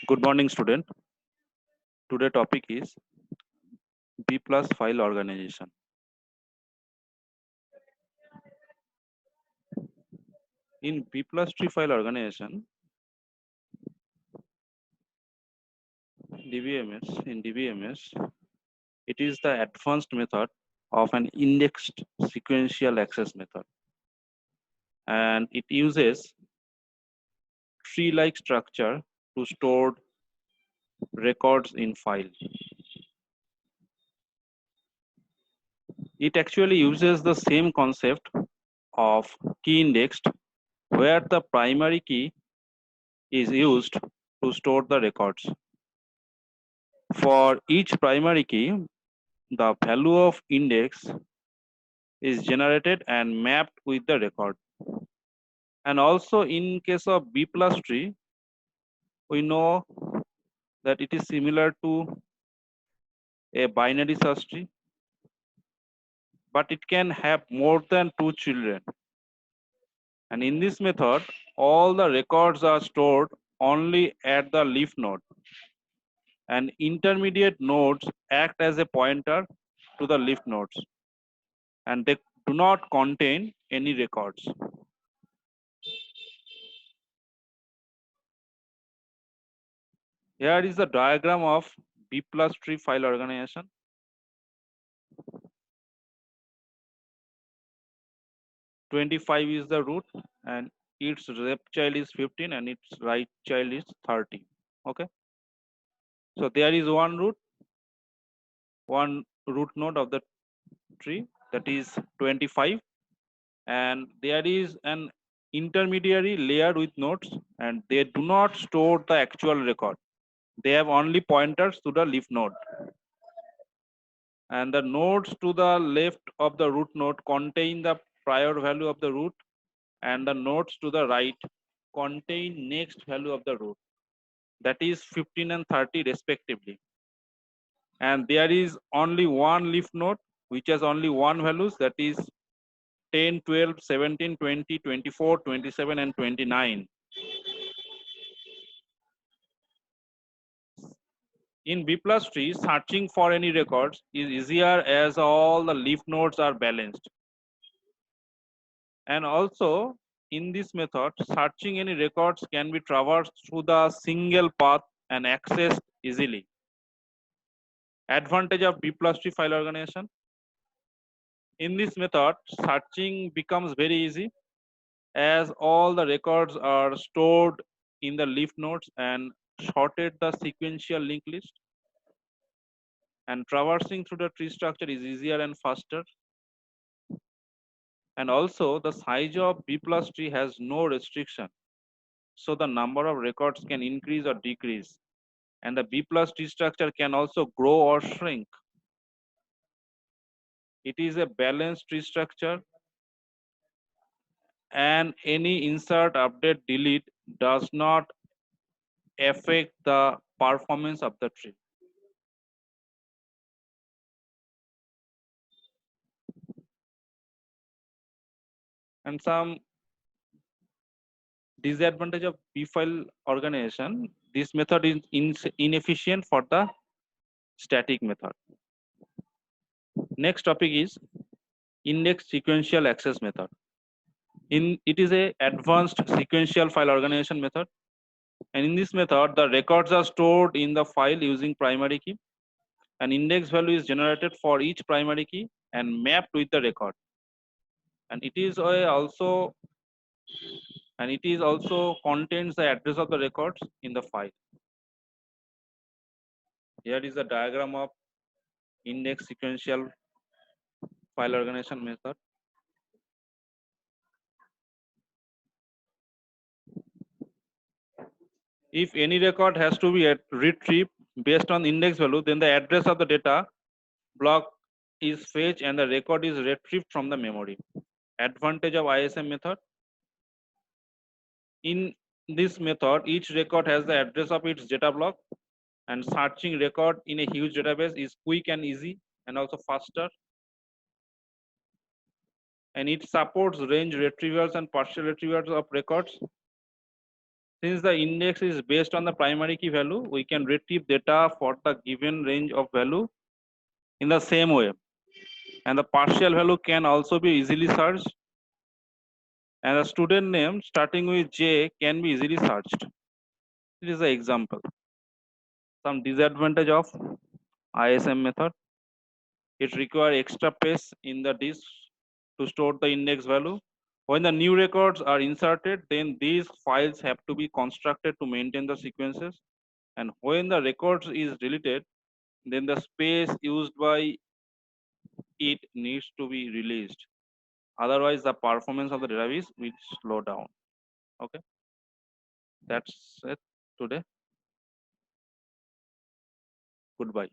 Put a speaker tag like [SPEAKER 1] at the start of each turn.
[SPEAKER 1] Good morning, student. Today topic is B plus file organization. In B plus tree file organization, DBMS, it is the advanced method of an indexed sequential access method, and it uses tree-like structure to store records in file. It actually uses the same concept of key indexed, where the primary key is used to store the records. For each primary key, the value of index is generated and mapped with the record. And also in case of B plus tree, we know that it is similar to a binary search tree, but it can have more than two children. And in this method, all the records are stored only at the leaf node. And intermediate nodes act as a pointer to the leaf nodes, and they do not contain any records. Here is the diagram of B plus tree file organization. 25 is the root, and its left child is 15 and its right child is 30. Okay. So there is one root node of the tree, that is 25, and there is an intermediary layer with nodes, and they do not store the actual record. They have only pointers to the leaf node. And the nodes to the left of the root node contain the prior value of the root, and the nodes to the right contain next value of the root, that is 15 and 30 respectively. And there is only one leaf node which has only one values, that is 10, 12, 17, 20, 24, 27 and 29. In B plus tree, searching for any records is easier as all the leaf nodes are balanced. And also in this method, searching any records can be traversed through the single path and accessed easily. Advantage of B plus tree file organization. In this method, searching becomes very easy as all the records are stored in the leaf nodes and sorted the sequential linked list. And traversing through the tree structure is easier and faster. And also the size of B plus tree has no restriction. So the number of records can increase or decrease. And the B plus tree structure can also grow or shrink. It is a balanced tree structure, and any insert, update, delete does not affect the performance of the tree. And some disadvantage of B file organization, this method is inefficient for the static method. Next topic is index sequential access method. It is a advanced sequential file organization method, and in this method the records are stored in the file using primary key. An index value is generated for each primary key and mapped with the record, and it is also contains the address of the records in the file. Here is the diagram of index sequential file organization method. If any record has to be retrieved based on index value, then the address of the data block is fetched and the record is retrieved from the memory. Advantage of ISM method. In this method, each record has the address of its data block, and searching record in a huge database is quick and easy and also faster. And it supports range retrievals and partial retrievals of records. Since the index is based on the primary key value, we can retrieve data for the given range of value in the same way. And the partial value can also be easily searched. And the student name starting with J can be easily searched. This is an example. Some disadvantage of ISM method. It requires extra space in the disk to store the index value. When the new records are inserted, then these files have to be constructed to maintain the sequences. And when the records is deleted, then the space used by it needs to be released. Otherwise, the performance of the database will slow down. Okay, that's it today. Goodbye.